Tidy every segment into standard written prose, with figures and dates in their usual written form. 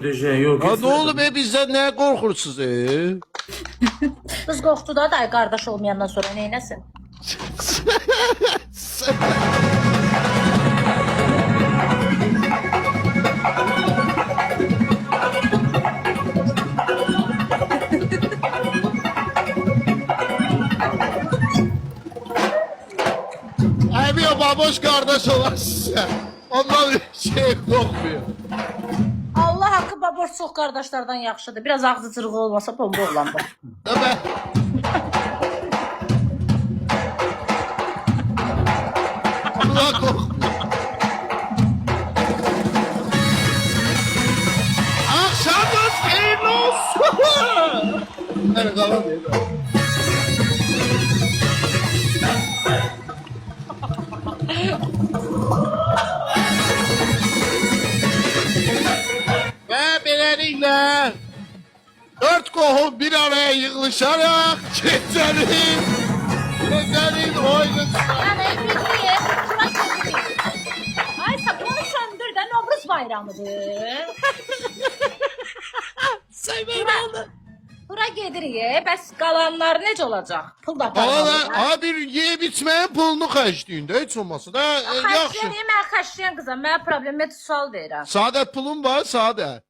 Yok. Ha, ne oldu be, bizden ne korkursunuz? Kız qorxdu da day qardaş olmayandan sonra neyləsin? Əmiyə baboş qardaş olasın. Ondan bir şey korkmuyor. Allah haqqı baboş çox qardaşlardan yaxşıdır. Biraz ağzı cırığı olmasa bomba olandı. Değil mi? Allah korkmuyor. Akşamınız hayırlı olsun. Hadi kalan değil. Ve beləliklə 4 qohum bir araya yığılışaraq gecənin oyununda. Yəni bilmiyim. Ay sapını söndür də Novruz bayramıdır. Sevməli. Bura gedirik. Bəs qalanlar necə olacaq? Pul da Hala bir yeyib içməyin pulunu xərcləyin də, heç olmasa da yaxşı. Xəşliyəm, mən xəşliyəm qızım. Mənə problemə sual verirəm. Saadət pulun var, Saadət.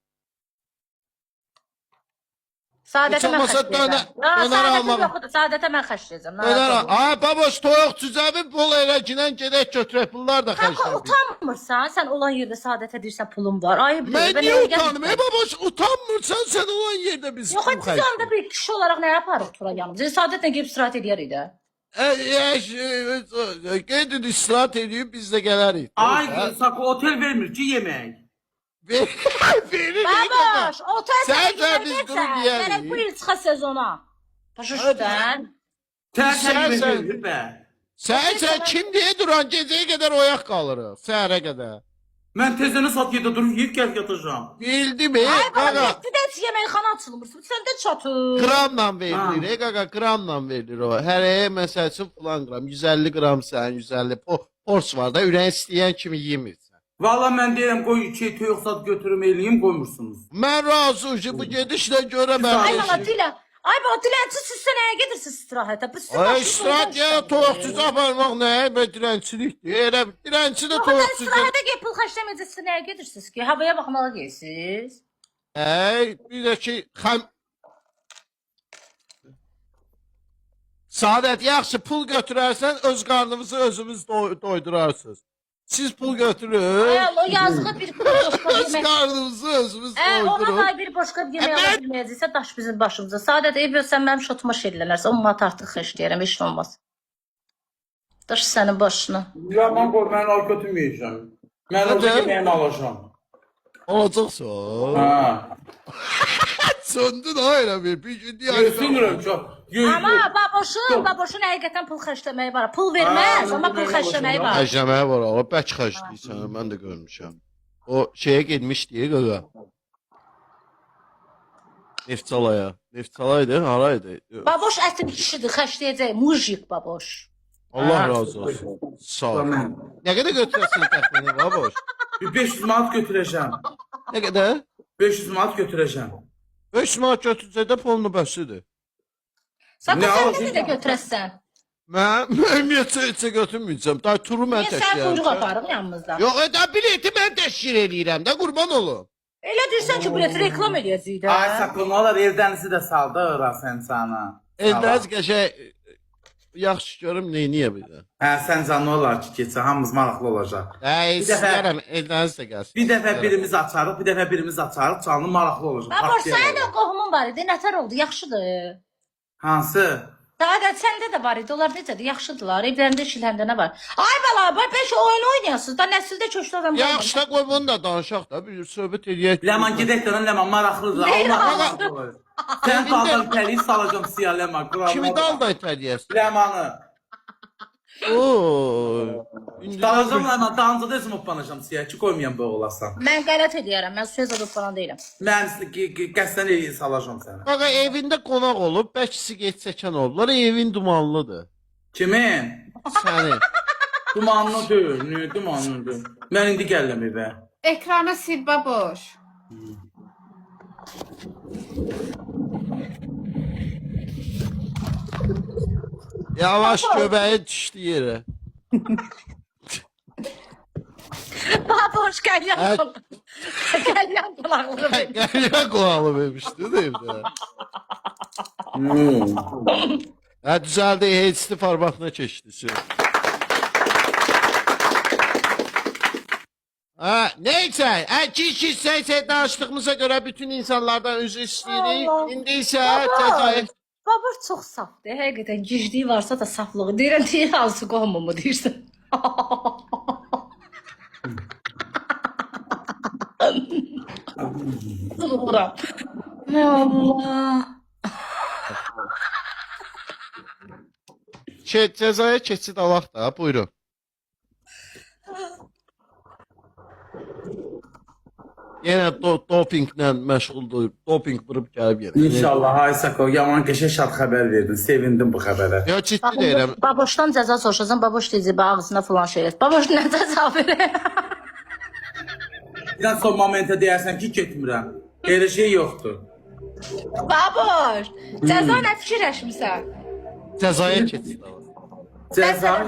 Saadətə mən olmasa xəşləyəcəm. dönər almağa. Saadətə mən xəşləyəcəm. Baboş toyuq cüzəvi pul eləginən gedək götürək, pullar da Kanka xərcləyin. utanmırsan, sən olan yerdə Saadətə deyirsən pulum var. Ayıb Mən niyə utanım? Baboş, utanmırsan sən olan yerdə biz Yox, pul biz anda bir kişi olaraq nə yaparıq tura yanımıza? Saadətlə gəlib istirahət edərik də. Gedin istirahat edeyim, biz də gələrik. Ay Sako otel vermir ki yemek. Verir. Baboş, otel Sən sənə də biz durub gedəcəksən. yeyərik. Gərək bu il çıxa sezona. Başa düşdün? Sen yemek Sen- verir be. Sən kim deyə duran gecəyə qədər oyaq qalırıq, səhərə qədər. Ben tezden saat 7'de durup yiyip gel yatacağım. Bildim Ay bana qaqa. 7-də heç yeməkxana açılmır. Sən də çatır. Qramla verilir, qaqa, qramla verilir o. Hərəyə məsəl üçün filan qram, 150 qram sən, 150 pors var da, ürəyin istəyən kimi yemirsən. Valla ben diyelim koy içi tüyük saat götürüm eləyim koymursunuz. Mən razıyım ki, bu gedişlə görə Ay mən... bana Dilə. Ay bana Dilənçi siz sənəyə gedirsiniz istirahətə. Biz sizin Ay, başınızda istirahat ya, işləmirik. toyuqsuz aparmaq nəyə və dilənçilikdir. Elə dilənçi də Yox, toyuqsuz. istirahətə gəlib pul xərcləməyəcəksiniz, sənəyə gedirsiniz ki, havaya baxmağa gedirsiniz. Bir də ki, Saadət, yaxşı, pul götürərsən, öz qarnımızı özümüz doydurarsınız. Siz pul götürün, Ay o yazığı bir boşqa öz yemək. qarnınızı özümüz Ona doydurun. da bir boşqa bir yemək ala Evet. bilməyəcəksə daş bizim başımıza. Sadət ev sən mənim şotuma şerlənərsə 10 manat artıq xərcləyərəm, heç nə olmaz. Daş sənin başına. Yaman koy ben al götürmeyeceğim. Ben orada Hadi. yemeğimi alacağım. Olacaqsa. Ha. Söndün ha elə bir gün deyər. Yüzsünürüm çok. Amma baboşun həqiqətən pul xərcləməyi var. Pul verməz, Aa, amma pul pul xərcləməyi verməz. var. Xərcləməyə var, o bək xərcləyirsən, mən də görmüşəm. O şeyə getmiş deyə qaqa. Neftalaya. Neftalaydı, haraydı? Baboş ətin kişidir, xərcləyəcək. Mujik baboş. Allah Ha. razı olsun. Sağ ol. Tamam. Nə qədər götürəsən təxmini, baboş? Bir 500 manat götüreceğim. Nə qədər? 500 manat götüreceğim. 5 manat götürsə də pulunu bəsidir. Sən Ne sən alacaq? bizi də götürəsən. Mən ümumiyyətcə götürməyəcəm. Day turu mən Niyə sən təşkil quyruq edirəm. aparıb yanımızda? Yox, bileti mən təşkil edirəm də, qurban olum. Elə deyirsən ki, bileti reklam edəcəyik də. Ay Sako ne olur evdenisi de saldı sen sana. Eldəz qəşəng yaxşı görüm neyniyə bir də. Hə sən can ne olar ki keçsə hamımız maraqlı olacaq. Ay, Bir dəfə- istəyirəm Eldəz də gəlsin. Bir dəfə birimiz açarıq, bir dəfə birimiz açarıq, canlı maraqlı olacaq. Baboş Partiyaya sənin də olacaq. qohumun var idi, nətər oldu, yaxşıdır. Hansı? Daha da səndə də var idi, onlar necədir, yaxşıdırlar, evlərində işləndə nə var? Ay bala, beş oyun oynayasınız da, nəsildə köçlü adam Yaxşı da qoy bunu da danışaq da, bir söhbət eləyək. Ləman gedək də Ləman maraqlıdır. Nə Allah maraqlı? maraqlı olur. Sən daldan təliyi salacağım siya Ləman. Kimi dalda itəliyəsən? Ləmanı. Oo. Dalacağım Ləman, dalınca da özüm oplanacağım siya ki qoymayam bu olasan. Mən qələt edirəm, mən söz adıb falan deyiləm. Mən qəsdən eləyi salacağım sənə. Qaqa evində qonaq olub, bəlkə siqet çəkən olublar, evin dumanlıdır. Kimin? Sənin. Dumanlı deyil, niyə dumanlıdır? Mən indi gəldim evə. Ekranı sil baboş. Yavaş göbeği düşdü yerə. Baboş gəl yan Hə. qulaq. Gəl yan qulaqları ver. Gəliyə qulağı vermişdi evdə. Hə, düzəldi, HD formatına keçdi. Ha, neyse, kişi danışdığımıza görə bütün insanlardan üzr istəyirik. Allah. İndi isə cəzayı... Baboş çox safdır. Həqiqətən gicliyi varsa da saflığı. Deyirəm, deyir hansı qohumumu deyirsən. Vuram. Nə Allah. Cəzaya keçid alaq da, buyurun. Yenə dopinglə məşğuldur. Doping vurub gəlib yenə. İnşallah Aysako yaman qəşəng şad xəbər verdin. Sevindim bu xəbərə. Ya ciddi deyirəm. Baboşdan cəza soruşasan, baboş deyəcək, ağzına falan şey et. Baboş nə cəza verir? Bir son momentə deyərsən ki, getmirəm. Elə şey yoxdur. Baboş, cəza nə fikirləşmirsən? Cəzaya keçid alaq. Cəza